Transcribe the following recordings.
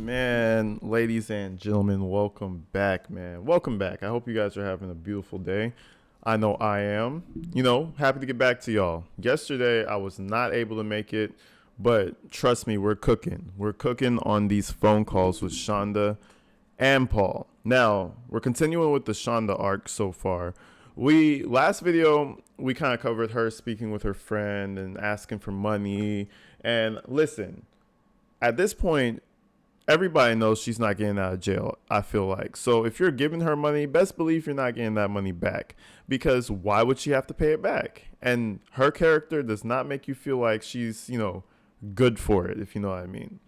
Man, ladies and gentlemen, welcome back, man. Welcome back. I hope you guys are having a beautiful day. I know I am. Happy to get back to y'all. Yesterday, I was not able to make it, but trust me, we're cooking. We're cooking on these phone calls with Shonda and Paul. Now, we're continuing with the Shanda arc so far. Last video, we kind of covered her speaking with her friend and asking for money. And listen, at this point, everybody knows she's not getting out of jail, I feel like. So if you're giving her money, best believe you're not getting that money back. Because why would she have to pay it back? And her character does not make you feel like she's, good for it, if you know what I mean.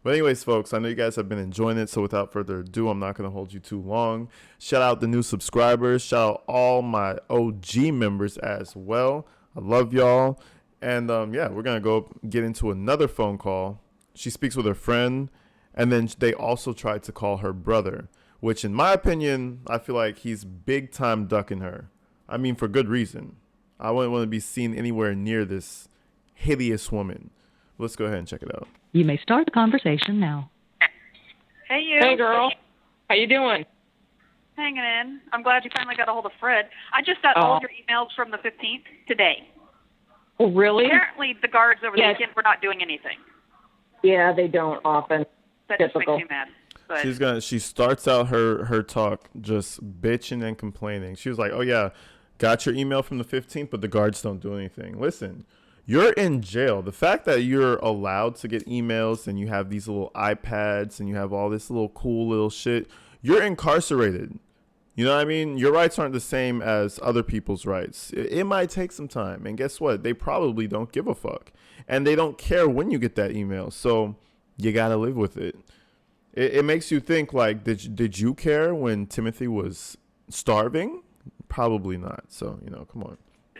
But anyways, folks, I know you guys have been enjoying it, so without further ado, I'm not going to hold you too long. Shout out the new subscribers. Shout out all my OG members as well. I love y'all. And we're going to go get into another phone call. She speaks with her friend, and then they also tried to call her brother, which in my opinion, I feel like he's big time ducking her. I mean, for good reason. I wouldn't want to be seen anywhere near this hideous woman. Let's go ahead and check it out. You may start the conversation now. Hey, you. Hey, girl. How you doing? Hanging in. I'm glad you finally got a hold of Fred. I just got all your emails from the 15th today. Oh, really? Apparently, the guards over the weekend were not doing anything. Yeah, they don't often. That Typical. just makes me mad. But She starts out her talk just bitching and complaining. She was like, "Oh yeah, got your email from the 15th, but the guards don't do anything." Listen, you're in jail. The fact that you're allowed to get emails and you have these little iPads and you have all this little cool little shit, you're incarcerated. You know what I mean? Your rights aren't the same as other people's rights. It might take some time. And guess what? They probably don't give a fuck. And they don't care when you get that email. So you got to live with it. It makes you think, like, did you care when Timothy was starving? Probably not. So, come on.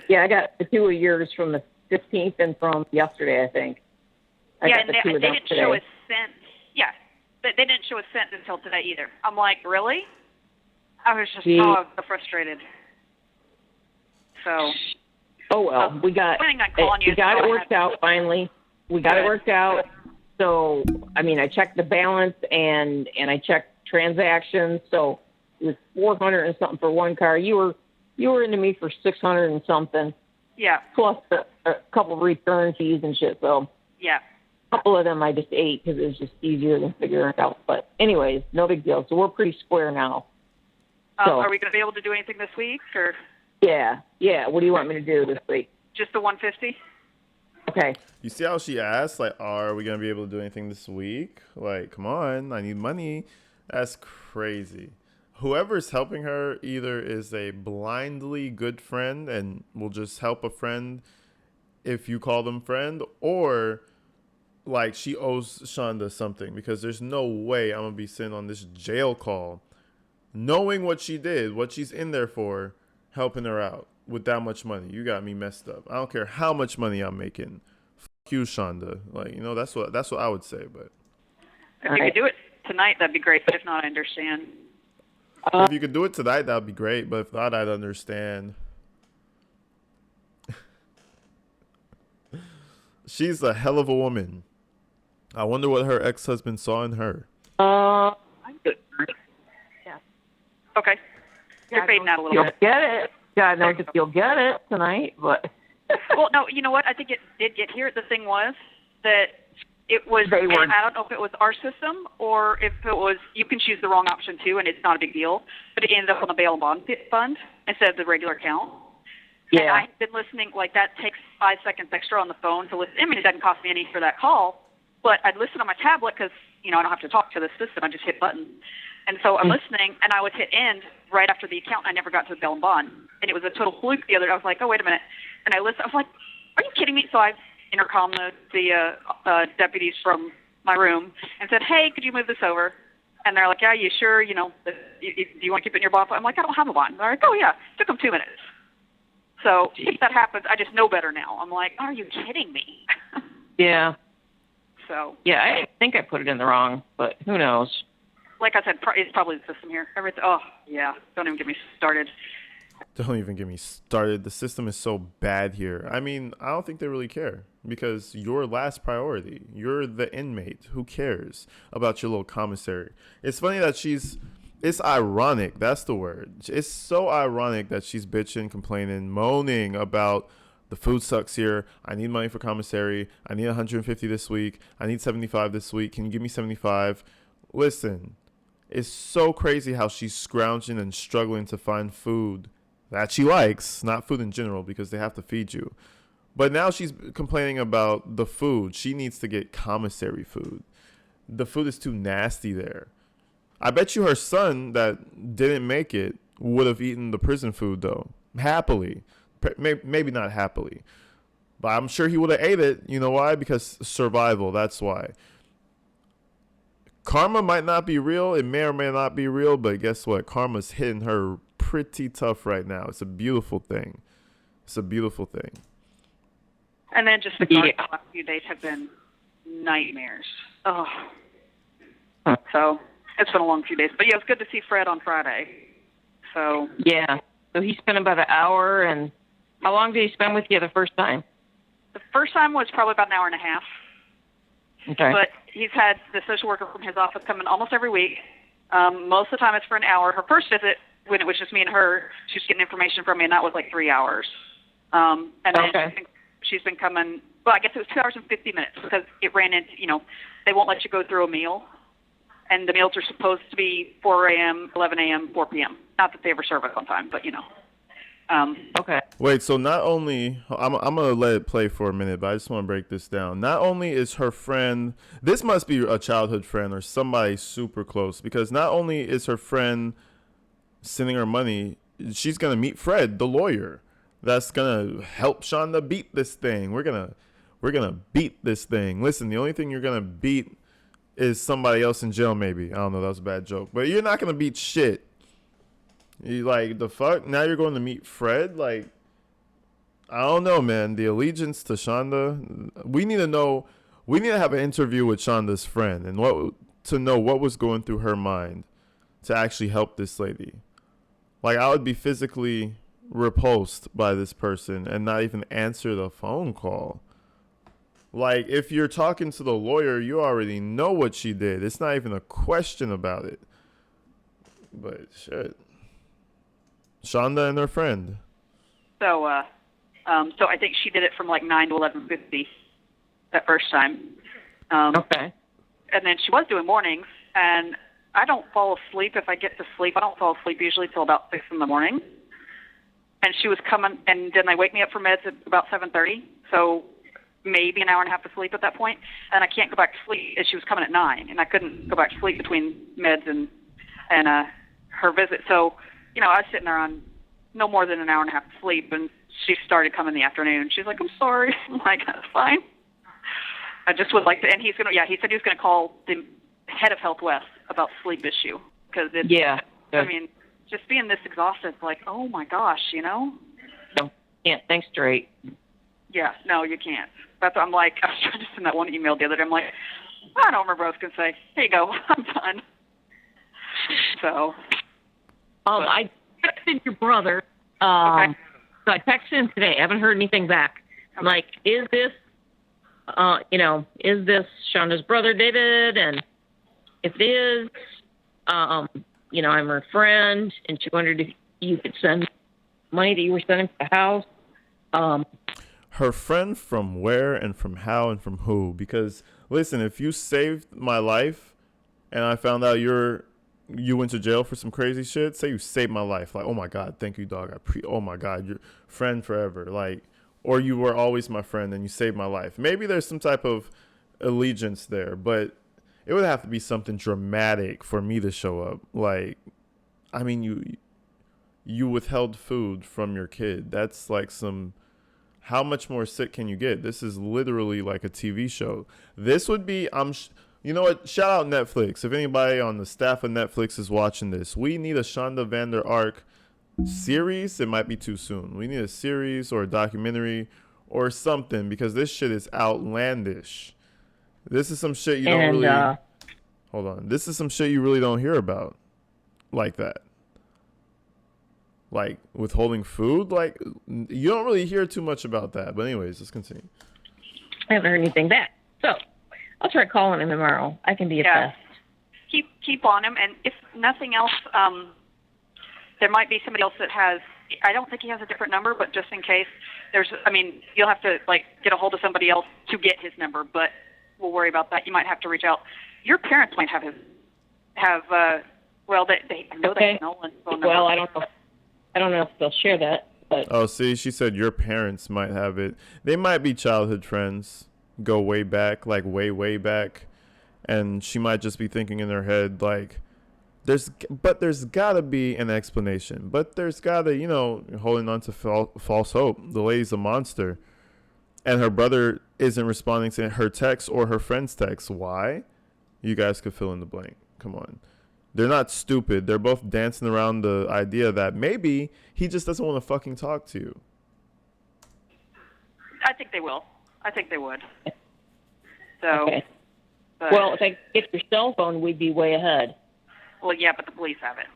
Yeah, I got the two of yours from the 15th and from yesterday, I think. and they didn't show us sent. Yeah, but they didn't show us sent until today either. I'm like, really? I was just so frustrated. So. Oh well, we got it worked out finally. We got it worked out. So I mean, I checked the balance and I checked transactions. So it was 400 and something for one car. You were into me for 600 and something. Yeah. Plus a couple of return fees and shit. So yeah. A couple of them I just ate because it was just easier than figuring it out. But anyways, no big deal. So we're pretty square now. Are we going to be able to do anything this week, or? Yeah. What do you want me to do this week? Just the 150. Okay. You see how she asked, like, are we going to be able to do anything this week? Like, come on, I need money. That's crazy. Whoever's helping her either is a blindly good friend and will just help a friend if you call them friend, or like she owes Shonda something, because there's no way I'm going to be sitting on this jail call knowing what she did, what she's in there for, helping her out with that much money. You got me messed up. I don't care how much money I'm making. Fuck you, Shonda. Like, that's what I would say. But if you could do it tonight, that'd be great. But if not, I understand. If you could do it tonight, that'd be great. But if not, I'd understand. She's a hell of a woman. I wonder what her ex-husband saw in her. I'm good. Yeah. Okay. You're fading out a little bit. You'll get it. God knows if you'll get it tonight, but. Well, no, you know what? I think it did get here. The thing was that it was, I don't know if it was our system or if it was, you can choose the wrong option too, and it's not a big deal, but it ended up on the bail and bond fund instead of the regular account. Yeah. And I've been listening, like that takes 5 seconds extra on the phone to listen. I mean, it doesn't cost me any for that call, but I'd listen on my tablet because, I don't have to talk to the system. I just hit buttons. And so I'm listening, and I would hit end right after the account, and I never got to the bail and bond. And it was a total fluke the other day. I was like, oh, wait a minute. And I listened. I was like, are you kidding me? So I intercom the deputies from my room and said, hey, could you move this over? And they're like, yeah, you sure? Do you want to keep it in your bond? I'm like, I don't have a bond. They're like, oh, yeah. It took them 2 minutes. So if that happens, I just know better now. I'm like, are you kidding me? Yeah. So. Yeah, I think I put it in the wrong, but who knows? Like I said, it's probably the system here. Everything. Oh, yeah. Don't even get me started. Don't even get me started. The system is so bad here. I mean, I don't think they really care because you're last priority. You're the inmate. Who cares about your little commissary? It's funny that it's ironic. That's the word. It's so ironic that she's bitching, complaining, moaning about the food sucks here. I need money for commissary. I need 150 this week. I need 75 this week. Can you give me 75? Listen, it's so crazy how she's scrounging and struggling to find food that she likes, not food in general, because they have to feed you. But now she's complaining about the food. She needs to get commissary food. The food is too nasty there. I bet you her son that didn't make it would have eaten the prison food, though, happily. Maybe not happily, but I'm sure he would have ate it. You know why? Because survival, that's why. Karma might not be real. It may or may not be real, but guess what? Karma's hitting her pretty tough right now. It's a beautiful thing. It's a beautiful thing. And then just the last few days have been nightmares. Oh. So it's been a long few days. But yeah, it was good to see Fred on Friday. So yeah. So he spent about an hour. And how long did he spend with you the first time? The first time was probably about an hour and a half. Okay. But he's had the social worker from his office come in almost every week. Most of the time it's for an hour. Her first visit, when it was just me and her, she was getting information from me, and that was like 3 hours. And then she's been coming, well, I guess it was 2 hours and 50 minutes because it ran into, they won't let you go through a meal. And the meals are supposed to be 4 a.m., 11 a.m., 4 p.m. Not that they ever serve us on time, but, Okay. Wait, so not only, I'm going to let it play for a minute, but I just want to break this down. Not only is her friend, this must be a childhood friend or somebody super close, because not only is her friend sending her money, she's going to meet Fred, the lawyer, that's going to help Shonda beat this thing. We're going to beat this thing. Listen, the only thing you're going to beat is somebody else in jail, maybe. I don't know, that was a bad joke. But you're not going to beat shit. You like, the fuck? Now you're going to meet Fred? Like, I don't know, man. The allegiance to Shonda. We need to have an interview with Shonda's friend and to know what was going through her mind to actually help this lady. Like, I would be physically repulsed by this person and not even answer the phone call. Like, if you're talking to the lawyer, you already know what she did. It's not even a question about it. But shit. Shonda and her friend. So I think she did it from like 9 to 11:50 that first time. Okay. And then she was doing mornings, and I don't fall asleep if I get to sleep. I don't fall asleep usually till about 6 in the morning. And she was coming, and then they wake me up for meds at about 7:30. So maybe an hour and a half of sleep at that point, and I can't go back to sleep. And she was coming at 9, and I couldn't go back to sleep between meds and her visit. So, I was sitting there on no more than an hour and a half of sleep, and she started coming in the afternoon. She's like, "I'm sorry." I'm like, "That's fine. I just would like to." And he said he was going to call the head of Health West about sleep issue because it's. Yeah. I mean, just being this exhausted, like, oh my gosh, No, can't think straight. Yeah, no, you can't. That's what I'm like. I was trying to send that one email the other day. I'm like, I don't remember what I was going to say. Here you go. I'm done. So. I texted your brother. Okay. So I texted him today. I haven't heard anything back. I'm like, is this Shonda's brother, David? And if it is, I'm her friend, and she wondered if you could send money that you were sending to the house. Her friend from where and from how and from who? Because, listen, if you saved my life and I found out you went to jail for some crazy shit, say you saved my life. Like, oh, my God, thank you, dog. Oh, my God, you're friend forever. Like, or you were always my friend and you saved my life. Maybe there's some type of allegiance there, but it would have to be something dramatic for me to show up. Like, I mean, you withheld food from your kid. That's like how much more sick can you get? This is literally like a TV show. This would be, you know what? Shout out Netflix. If anybody on the staff of Netflix is watching this, we need a Shanda Vander Ark series. It might be too soon. We need a series or a documentary or something because this shit is outlandish. This is some shit you don't really... Hold on. This is some shit you really don't hear about like that. like withholding food. Like you don't really hear too much about that. But anyways, let's continue. I haven't heard anything back. So I'll try calling him tomorrow. I can be a test. Keep on him, and if nothing else, there might be somebody else that has. I don't think he has a different number, but just in case, you'll have to get a hold of somebody else to get his number. But we'll worry about that. You might have to reach out. Your parents might have his. They know they have Nolan's phone number. Well, I don't know if they'll share that. But oh, see, she said your parents might have it. They might be childhood friends, go way back, like way back. And she might just be thinking in her head, like, there's got to be an explanation. But there's got to, holding on to false hope. The lady's a monster. And her brother isn't responding to her text or her friend's text. Why? You guys could fill in the blank. Come on. They're not stupid. They're both dancing around the idea that maybe he just doesn't want to fucking talk to you. I think they will. I think they would. So... Okay. Well, if I get your cell phone, we'd be way ahead. Well, yeah, but the police have it.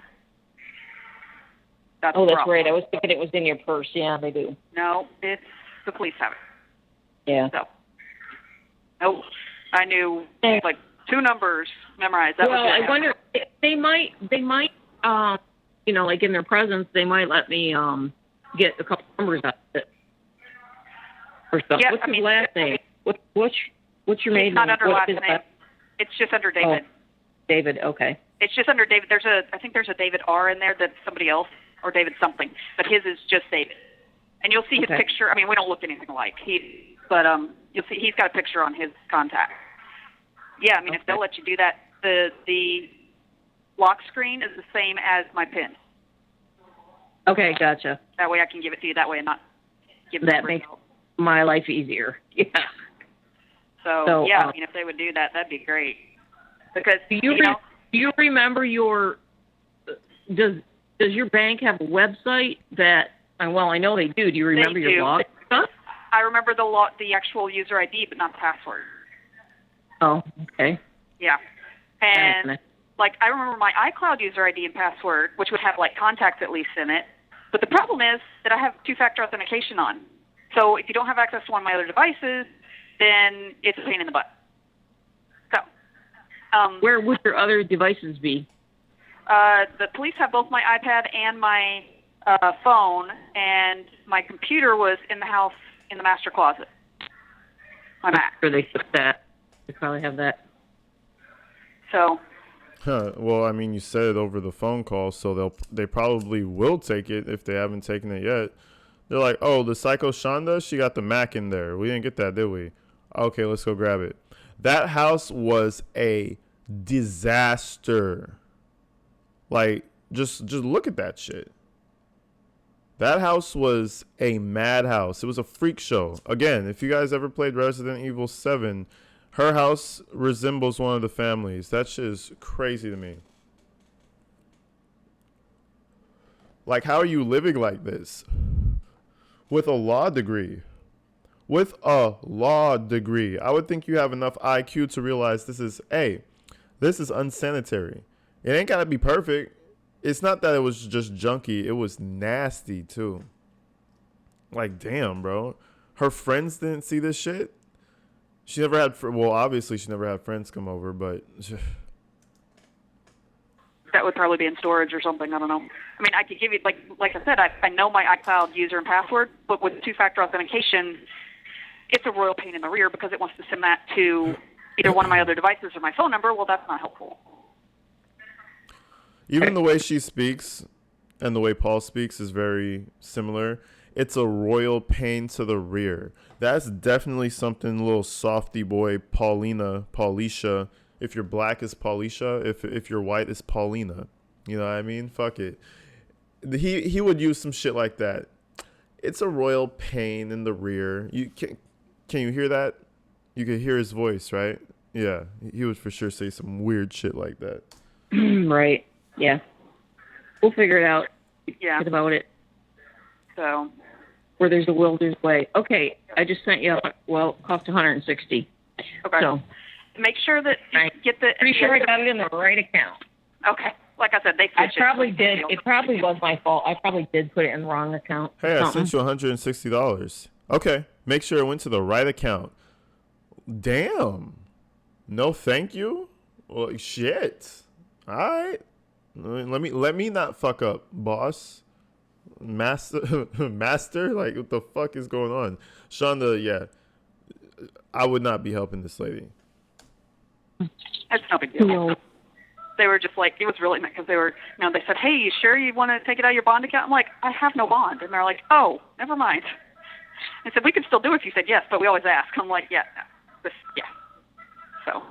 That's right. I was thinking it was in your purse. Yeah, they do. No, the police have it. Yeah. So, I knew like 2 numbers memorized. That I wonder they might, like in their presence, they might let me get a couple numbers out of it or something. Yeah, what's his last name? What's your maiden name? It's not under last name. It's just under David. Oh, David, okay. It's just under David. I think there's a David R in there that's somebody else, or David something, but his is just David. And you'll see his picture. I mean, we don't look anything alike. But you'll see he's got a picture on his contact. Yeah, I mean, if they'll let you do that, the lock screen is the same as my PIN. Okay, gotcha. That way I can give it to you that way and not give it to that makes my life easier. Yeah. So yeah, I mean, if they would do that, that'd be great. Because do you remember does your bank have a website that? Well, I know they do. Do you remember your log stuff? I remember the actual user ID, but not the password. Oh, okay. Yeah, and I remember my iCloud user ID and password, which would have contacts at least in it. But the problem is that I have 2-factor authentication on. So if you don't have access to one of my other devices, then it's a pain in the butt. So, where would your other devices be? The police have both my iPad and my phone, and my computer was in the house in the master closet. My Mac. I'm sure they put that. They probably have that. So. Well, I mean, you said it over the phone call, so they probably will take it if they haven't taken it yet. They're like, oh, the Psycho Shanda, she got the Mac in there. We didn't get that, did we? Okay, let's go grab it. That house was a disaster. Just look at that shit. That house was a madhouse. It was a freak show. Again, if you guys ever played Resident Evil 7, her house resembles one of the families. That shit is crazy to me. How are you living like this? With a law degree. With a law degree. I would think you have enough IQ to realize this is unsanitary. It ain't got to be perfect. It's not that it was just junky. It was nasty, too. Damn, bro. Her friends didn't see this shit? She never had... obviously she never had friends come over, but... That would probably be in storage or something. I don't know. I mean, I could give you, like I said, I know my iCloud user and password, but with 2-factor authentication, it's a royal pain in the rear because it wants to send that to either one of my other devices or my phone number. Well, that's not helpful. Even the way she speaks and the way Paul speaks is very similar. It's a royal pain to the rear. That's definitely something little softy boy Paulisha. If you're black, is Paulisha. If you're white, is Paulina. You know what I mean? Fuck it. He would use some shit like that. It's a royal pain in the rear. Can you hear that? You could hear his voice, right? Yeah, he would for sure say some weird shit like that. Right. Yeah. We'll figure it out. Yeah. Get about it. So. Where there's a will, there's a way. Okay, I just sent you. It cost $160. Okay. So. Make sure that you get the... Pretty sure I got it in the right account. Okay. like I said, they I switch it. probably did. It probably was my fault. I probably did put it in the wrong account. Hey, I sent you $160. Okay, make sure it went to the right account. Damn. No, thank you. Well, shit. All right. Let me not fuck up, boss. Master. Like, what the fuck is going on, Shonda? Yeah, I would not be helping this lady. That's no big deal. They were just like, it was really because they were, they said, hey, you sure you want to take it out of your bond account? I'm like, I have no bond. And they're like, oh, never mind. I said, we can still do it if you said yes, but we always ask. I'm like, yeah. So,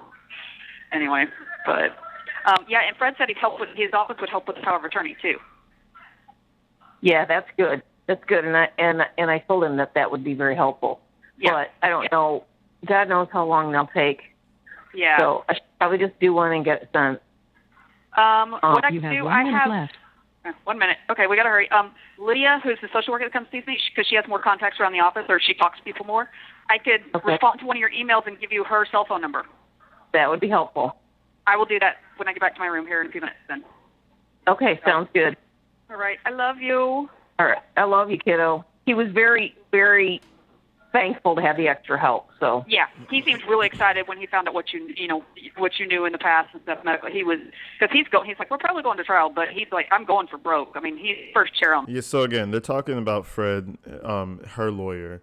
anyway, but, and Fred said his office would help with the power of attorney, too. Yeah, that's good. That's good. And I told him that would be very helpful. Yeah. But I don't know. God knows how long they'll take. Yeah. So I should probably just do one and get it done. What I you can have do, 1 I minute have left. 1 minute. Okay, we got to hurry. Lydia, who's the social worker that comes to me, because she has more contacts around the office, or she talks to people more, I could respond to one of your emails and give you her cell phone number. That would be helpful. I will do that when I get back to my room here in a few minutes then. Okay, sounds good. All right, I love you. All right, I love you, kiddo. He was very, very thankful to have the extra help. So yeah, he seemed really excited when he found out what you knew in the past and stuff. He was because he's like, we're probably going to trial, but he's like, I'm going for broke. I mean, he's first chair on. Yeah. So again, they're talking about Fred, her lawyer.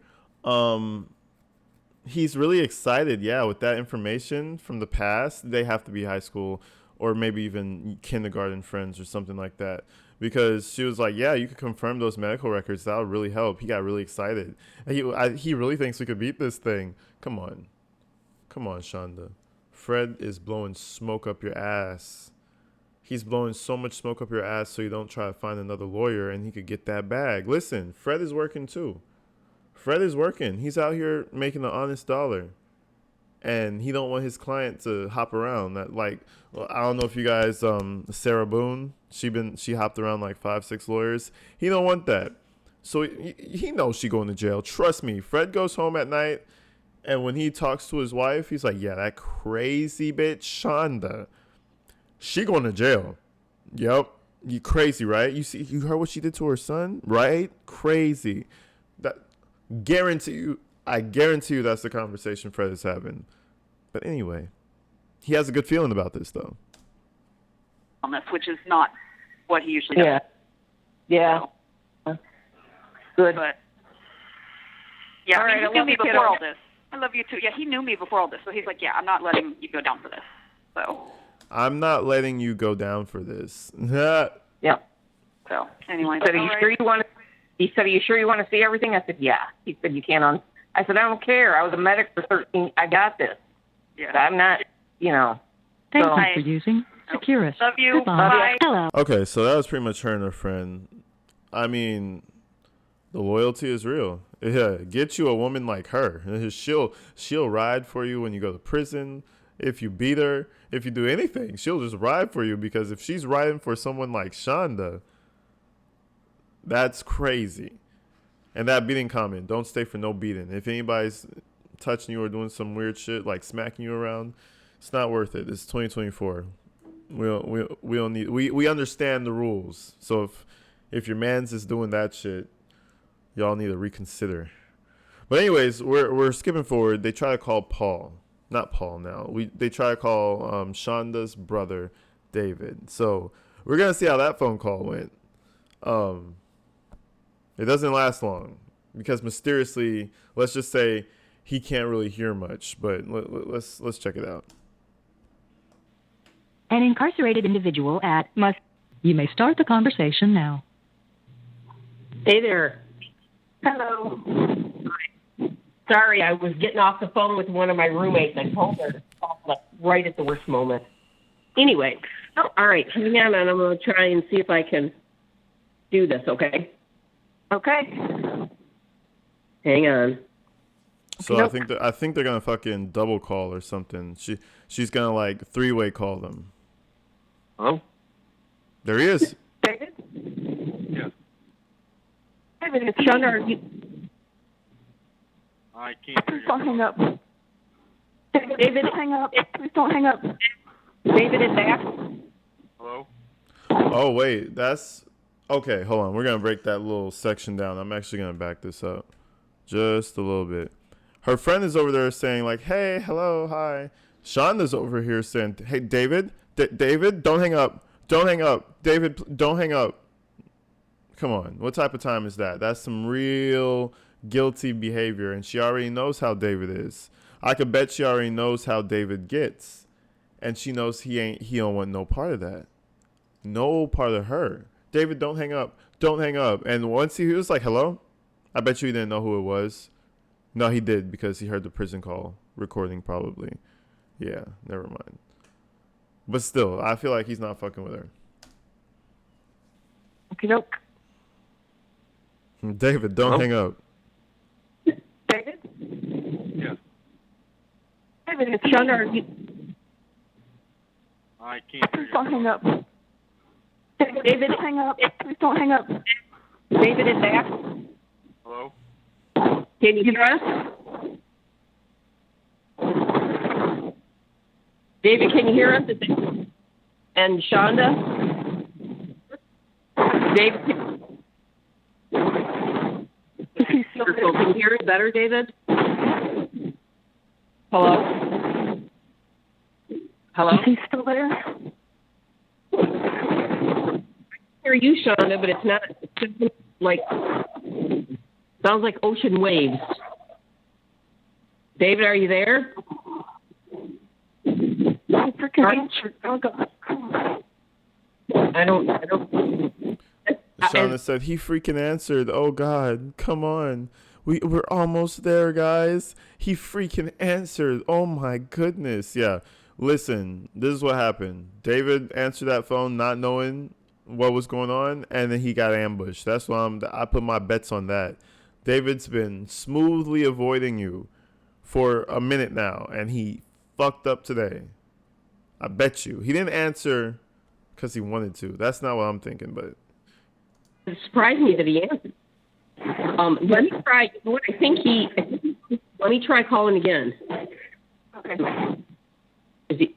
He's really excited. Yeah, with that information from the past, they have to be high school or maybe even kindergarten friends or something like that. Because she was like, yeah, you could confirm those medical records. That would really help. He got really excited. He really thinks we could beat this thing. Come on, Shonda. Fred is blowing smoke up your ass. He's blowing so much smoke up your ass so you don't try to find another lawyer and he could get that bag. Listen, Fred is working too. Fred is working. He's out here making an honest dollar. And he don't want his client to hop around. That I don't know if you guys, Sarah Boone, she hopped around like 5-6 lawyers. He don't want that. So he knows she going to jail. Trust me. Fred goes home at night, and when he talks to his wife, he's like, yeah, that crazy bitch Shonda, she going to jail. Yep. You crazy, right? You heard what she did to her son, right? Crazy. I guarantee you that's the conversation Fred is having. But anyway, he has a good feeling about this, though. On this, which is not what he usually does. Yeah. So, good. But, yeah, all right, he knew me before all this. I love you, too. Yeah, he knew me before all this. So he's like, yeah, I'm not letting you go down for this. So. I'm not letting you go down for this. Yeah. So, anyway. He said, are you sure you want to see everything? I said, yeah. He said, you can't I said, I don't care. I was a medic for 13. I got this. Yeah. But I'm not, Thank you for using Securus. Love you. Bye. Hello. Okay, so that was pretty much her and her friend. I mean, the loyalty is real. Yeah, get you a woman like her. She'll ride for you when you go to prison. If you beat her, if you do anything, she'll just ride for you, because if she's riding for someone like Shonda, that's crazy. And that beating comment, don't stay for no beating. If anybody's touching you or doing some weird shit like smacking you around, it's not worth it. It's 2024. We understand the rules. So if your man's is doing that shit, y'all need to reconsider. But anyways, we're skipping forward. They try to call Paul. Not Paul now. They try to call Shonda's brother, David. So we're gonna see how that phone call went. It doesn't last long because mysteriously, let's just say he can't really hear much. But let's check it out. An incarcerated individual You may start the conversation now. Hey there. Hello. Sorry, I was getting off the phone with one of my roommates. I told her to call right at the worst moment. Anyway, all right, hang on, and I'm going to try and see if I can do this, okay? Okay. Hang on. So nope. I think they're gonna fucking double call or something. She's gonna like 3-way call them. Oh. There he is. David? Yeah. David, it's Shanda. Are you? I can't hear you. Don't hang up. David, hang up. Please don't hang up. David is back. Hello? Oh, wait. That's... Okay, hold on. We're going to break that little section down. I'm actually going to back this up just a little bit. Her friend is over there saying, like, hey, hello, hi. Shonda's over here saying, hey, David, David, don't hang up. Don't hang up. David, don't hang up. Come on. What type of time is that? That's some real guilty behavior, and she already knows how David is. I could bet she already knows how David gets, and she knows he don't want no part of that. No part of her. David, don't hang up. Don't hang up. And once he was like, hello? I bet you he didn't know who it was. No, he did because he heard the prison call recording probably. Yeah, never mind. But still, I feel like he's not fucking with her. Okay, doke. David, don't hang up. David? Yes. David, it's Shonda. Are you... I can't hear Please don't hang up. David, hang up. Please don't hang up. David is back. Hello? Can you hear us? David, can you hear us? And Shonda? David, can you hear us better, David? Hello? Hello? Is he still there? I hear you, Shonda, but it's not, it's like, sounds like ocean waves. David, are you there? I freaking answered. Oh, God. I don't. Shonda said he freaking answered. Oh God, come on. We're almost there, guys. He freaking answered. Oh my goodness. Yeah. Listen, this is what happened. David answered that phone not knowing what was going on, and then he got ambushed. That's why I put my bets on that. David's been smoothly avoiding you for a minute now, and he fucked up today. I bet you. He didn't answer because he wanted to. That's not what I'm thinking, but It surprised me that he answered. Let me try. What I think let me try calling again. Okay. Is he?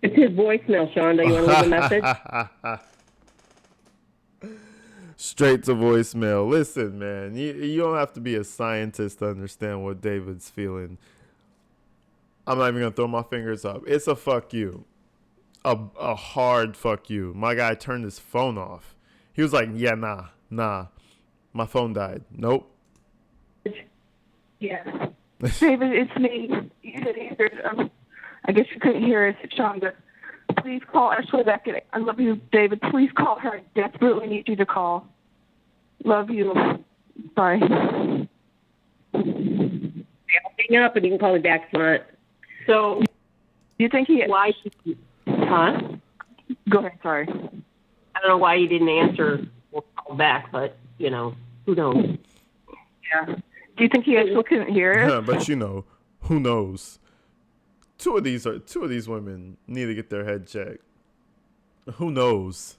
It's his voicemail, Shonda. You want to leave a message? Straight to voicemail. Listen, man, you don't have to be a scientist to understand what David's feeling. I'm not even going to throw my fingers up. It's a fuck you. A hard fuck you. My guy turned his phone off. He was like, yeah, nah. My phone died. Nope. Yeah. David, it's me. You didn't hear it. I guess you couldn't hear us. It's Shonda. Please call Ashley back. I love you, David. Please call her. I desperately need you to call. Love you. Bye. I'll hang up and you can call me back if you want. So, You think he... why? Huh? Go ahead. Sorry. I don't know why you didn't answer or call back, but, who knows? Yeah. Do you think he actually couldn't hear us? Yeah, but who knows? Two of these women need to get their head checked. Who knows?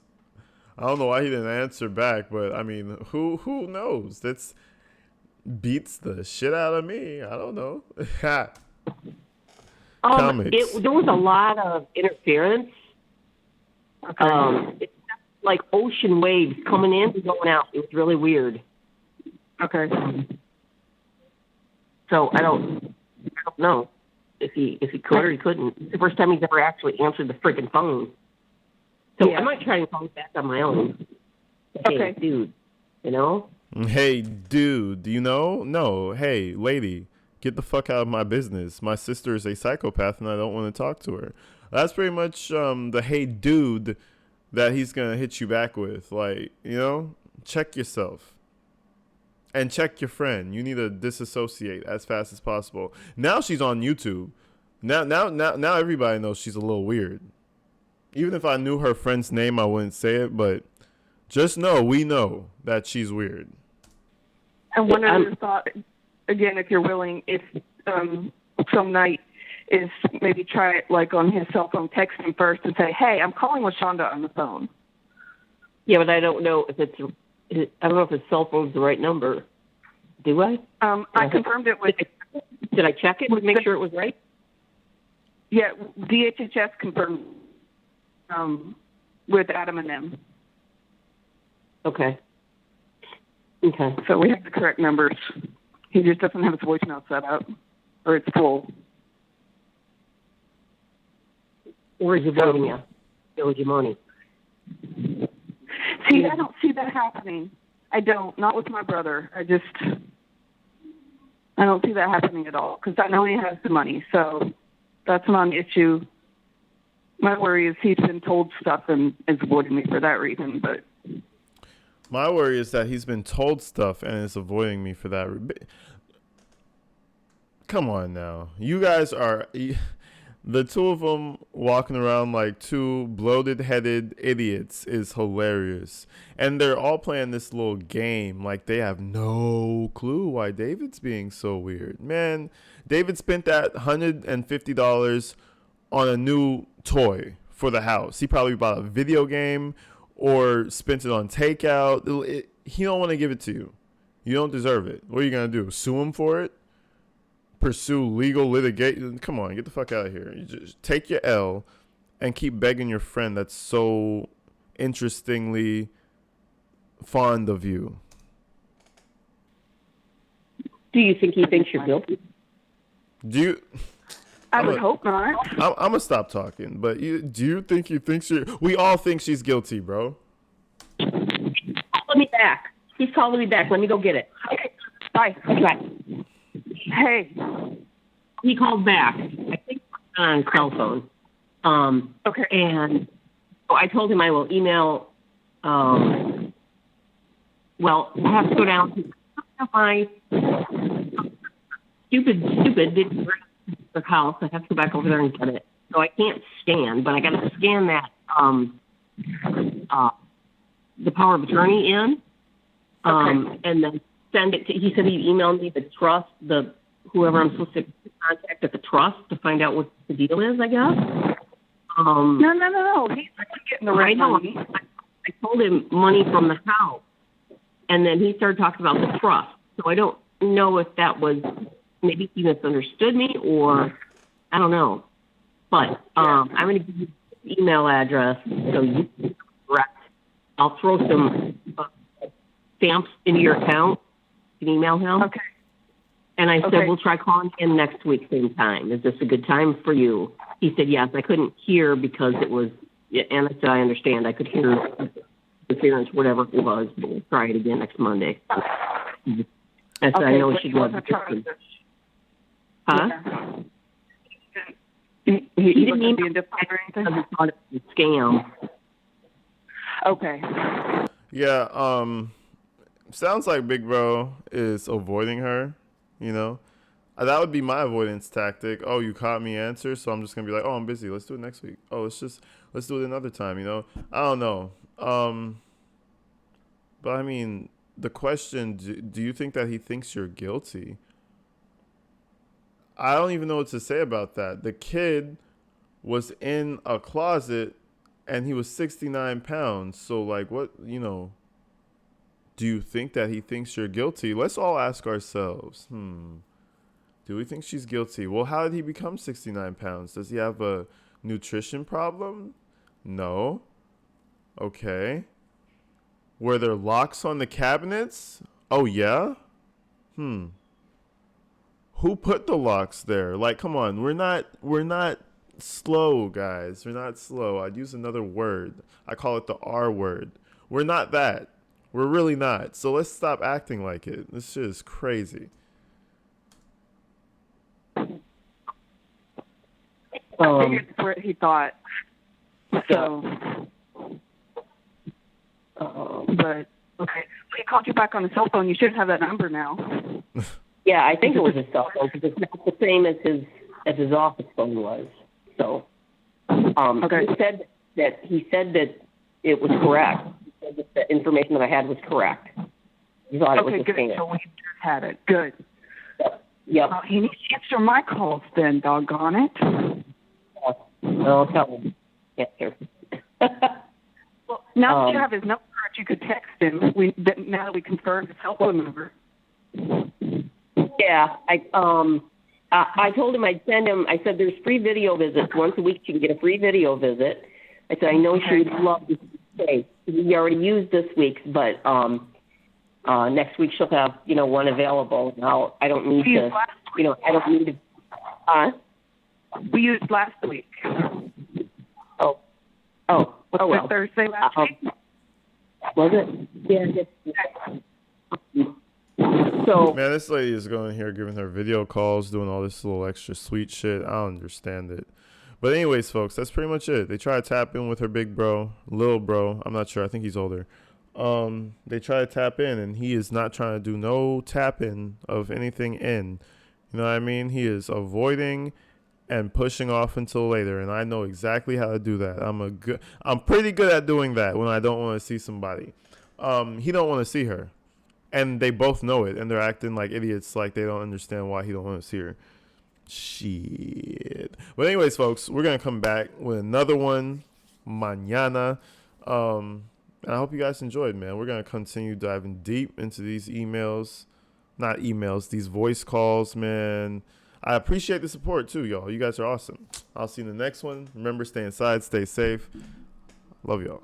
I don't know why he didn't answer back, but I mean, who knows? That's beats the shit out of me. I don't know. Comics. There was a lot of interference. Okay. It's like ocean waves coming in and going out. It was really weird. Okay. So I don't know if he could or he couldn't. It's the first time he's ever actually answered the freaking phone. So Yeah. I might try and call him back on my own. Hey, Okay. dude, Hey, dude, do you know? No. Hey, lady, get the fuck out of my business. My sister is a psychopath, and I don't want to talk to her. That's pretty much the hey, dude that he's going to hit you back with. Like, check yourself. And check your friend. You need to disassociate as fast as possible. Now she's on YouTube. Now everybody knows she's a little weird. Even if I knew her friend's name, I wouldn't say it, but just we know that she's weird. And one other thought, again, if you're willing, if some night is maybe try it like on his cell phone, text him first and say, hey, I'm calling with Shonda on the phone. Yeah, but I don't know if I don't know if his cell phone's the right number. Do I? I confirmed it with Did I check it to make sure it was right? Yeah, DHHS confirmed with Adam and them. Okay. Okay. So we have the correct numbers. He just doesn't have his voicemail set up, or it's full. Where is he voting at? Where's your money? See, I don't see that happening. I don't. Not with my brother. I don't see that happening at all because I know he has the money. So that's not an issue. My worry is he's been told stuff and is avoiding me for that reason. But my worry is that he's been told stuff and is avoiding me for that. Come on now. You guys are... The two of them walking around like two bloated-headed idiots is hilarious. And they're all playing this little game like they have no clue why David's being so weird. Man, David spent that $150 on a new toy for the house. He probably bought a video game or spent it on takeout. He don't want to give it to you. You don't deserve it. What are you going to do? Sue him for it? Pursue legal litigation? Come on, get the fuck out of here. You just take your L and keep begging your friend that's so interestingly fond of you. Do you think he thinks you're guilty? Do you? I would hope not. I'm gonna stop talking. But do you think he thinks you're? We all think she's guilty, bro. Call me back. He's calling me back. Let me go get it. Okay. Bye. Bye. Hey. He called back. I think on cell phone. Okay. And so I told him I will email. Well, I have to go down to my stupid didn't bring the house. I have to go back over there and get it. So I can't scan, but I got to scan that the power of attorney in, and then send it to. He said he emailed me the trust, whoever I'm supposed to contact at the trust to find out what the deal is. I guess. No. He's not getting the right money. I told him money from the house, and then he started talking about the trust. So I don't know if that was maybe he misunderstood me or I don't know. But I'm going to give you the email address so you can correct. I'll throw some stamps into your account. You can email him. Okay. And I said, we'll try calling in next week same time. Is this a good time for you? He said, yes. I couldn't hear because it was, and I said, I understand. I could hear interference, whatever it was. But we'll try it again next Monday. I said, I know she wasn't trying. Huh? He didn't even be indifferent or anything? He thought it was a scam. Okay. Yeah, sounds like Big Bro is avoiding her, you know? That would be my avoidance tactic. Oh, you caught me answer, so I'm just going to be like, oh, I'm busy. Let's do it next week. Oh, let's do it another time, you know? I don't know. But I mean, the question, do you think that he thinks you're guilty? I don't even know what to say about that. The kid was in a closet and he was 69 pounds. So, like, what, you know, do you think that he thinks you're guilty? Let's all ask ourselves, do we think she's guilty? Well, how did he become 69 pounds? Does he have a nutrition problem? No. Okay. Were there locks on the cabinets? Oh, yeah? Who put the locks there? Like, come on. We're not slow, guys. We're not slow. I'd use another word. I call it the R word. We're not that. We're really not. So let's stop acting like it. This shit is crazy. I figured that's what he thought. So, but okay. He called you back on the cell phone. You should have that number now. Yeah, I think it was his cell phone because it's not the same as his office phone was. So, he said that it was correct. He said that the information that I had was correct. He thought it was good. scam. So we just had it. Good. Yep. He needs to answer my calls then, doggone it. I'll tell him. Answer. Well, now that you have his number, you could text him. Now that we confirmed his cell phone number. Yeah, I told him I'd send him. I said there's free video visits once a week. You can get a free video visit. I said I know she would love to stay. We already used this week's, but next week she'll have one available. Now I don't need to. I don't need to. We used last week. Oh, well. Thursday last week. Was it? Yeah. So Man, this lady is going here giving her video calls, doing all this little extra sweet shit. I don't understand it. But anyways, folks, that's pretty much it. They try to tap in with her big bro, little bro. I'm not sure. I think he's older. They try to tap in, and he is not trying to do no tap in of anything in. You know what I mean? He is avoiding and pushing off until later, and I know exactly how to do that. I'm pretty good at doing that when I don't want to see somebody. He don't want to see her, and they both know it, and they're acting like idiots, like they don't understand why he don't want to see her. Shit. But anyways, folks, we're gonna come back with another one mañana. And I hope you guys enjoyed, man. We're gonna continue diving deep into these these voice calls, man. I appreciate the support too, y'all. You guys are awesome. I'll see you in the next one. Remember, stay inside, stay safe. Love y'all.